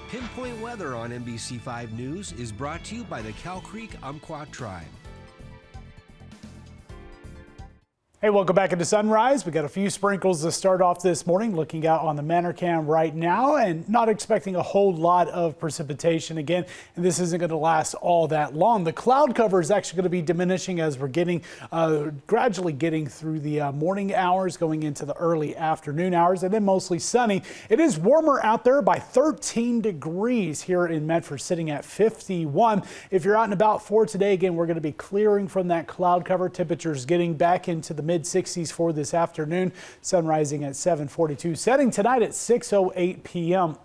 Pinpoint Weather on NBC5 News is brought to you by the Cow Creek Umpqua Tribe. Hey, welcome back into Sunrise. We got a few sprinkles to start off this morning. Looking out on the Manor Cam right now and not expecting a whole lot of precipitation again. And this isn't going to last all that long. The cloud cover is actually going to be diminishing as we're getting gradually getting through the morning hours, going into the early afternoon hours, and then mostly sunny. It is warmer out there by 13 degrees here in Medford, sitting at 51. If you're out and about for today, again, we're going to be clearing from that cloud cover. Temperatures getting back into the mid-60s for this afternoon. Sun rising at 7:42, setting tonight at 6:08 p.m.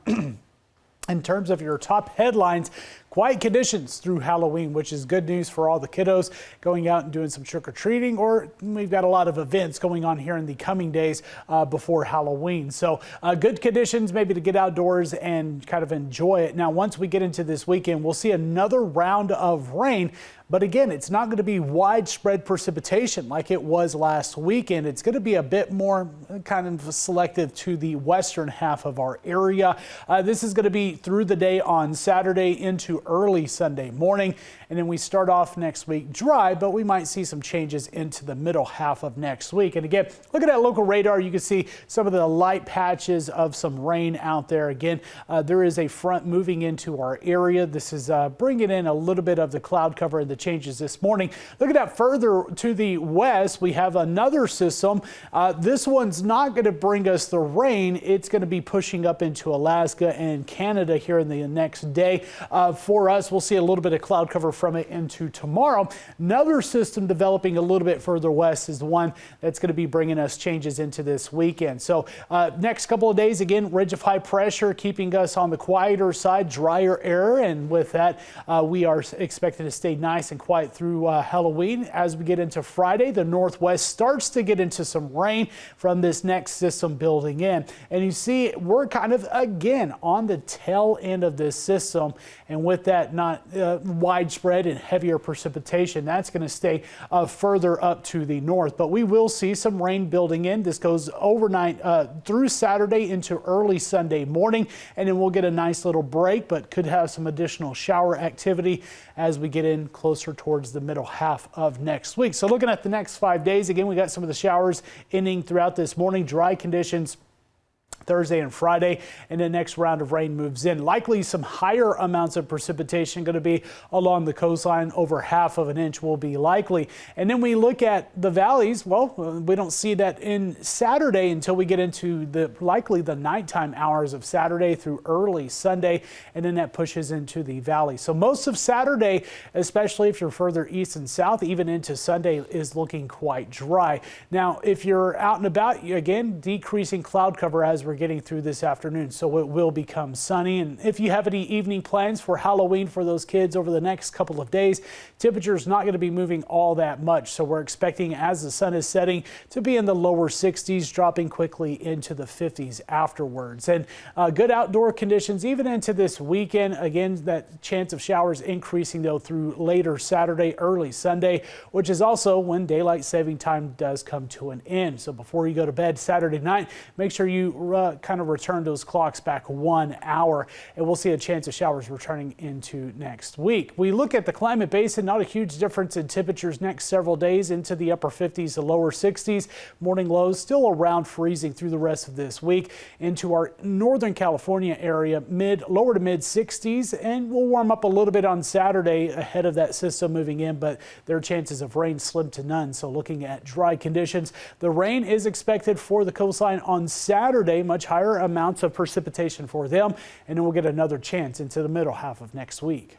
In terms of your top headlines, quiet conditions through Halloween, which is good news for all the kiddos going out and doing some trick-or-treating, or we've got a lot of events going on here in the coming days before Halloween. So good conditions maybe to get outdoors and kind of enjoy it. Now, once we get into this weekend, we'll see another round of rain. But again, it's not going to be widespread precipitation like it was last weekend. It's going to be a bit more kind of selective to the western half of our area. This is going to be through the day on Saturday into early Sunday morning. And then we start off next week dry, but we might see some changes into the middle half of next week. And again, look at that local radar. You can see some of the light patches of some rain out there. Again, there is a front moving into our area. This is bringing in a little bit of the cloud cover and the changes this morning. Look at that further to the west. We have another system. This one's not going to bring us the rain. It's going to be pushing up into Alaska and Canada here in the next day. For us, we'll see a little bit of cloud cover from it into tomorrow. Another system developing a little bit further west is the one that's going to be bringing us changes into this weekend. So next couple of days, again, ridge of high pressure keeping us on the quieter side, drier air. And with that, we are expected to stay nice and quiet through Halloween. As we get into Friday, the northwest starts to get into some rain from this next system building in. And you see, we're kind of, again, on the tail end of this system. And with that, not widespread and heavier precipitation, that's going to stay further up to the north. But we will see some rain building in. This goes overnight through Saturday into early Sunday morning. And then we'll get a nice little break, but could have some additional shower activity as we get in closer towards the middle half of next week. So looking at the next 5 days, again, we got some of the showers ending throughout this morning, dry conditions Thursday and Friday, and the next round of rain moves in. Likely some higher amounts of precipitation going to be along the coastline. Over half of an inch will be likely. And then we look at the valleys. Well, we don't see that in Saturday until we get into likely the nighttime hours of Saturday through early Sunday, and then that pushes into the valley. So most of Saturday, especially if you're further east and south, even into Sunday, is looking quite dry. Now, if you're out and about, again, decreasing cloud cover as we're getting through this afternoon, so it will become sunny. And if you have any evening plans for Halloween for those kids over the next couple of days, temperature is not going to be moving all that much. So we're expecting, as the sun is setting, to be in the lower 60s, dropping quickly into the 50s afterwards. And good outdoor conditions even into this weekend. Again, that chance of showers increasing though through later Saturday, early Sunday, which is also when daylight saving time does come to an end. So before you go to bed Saturday night, make sure you kind of return those clocks back 1 hour, and we'll see a chance of showers returning into next week. We look at the climate basin, not a huge difference in temperatures next several days, into the upper 50s to lower 60s. Morning lows still around freezing through the rest of this week. Into our northern California area, lower to mid 60s, and we'll warm up a little bit on Saturday ahead of that system moving in, but their chances of rain slim to none. So looking at dry conditions, the rain is expected for the coastline on Saturday. Much higher amounts of precipitation for them, and then we'll get another chance into the middle half of next week.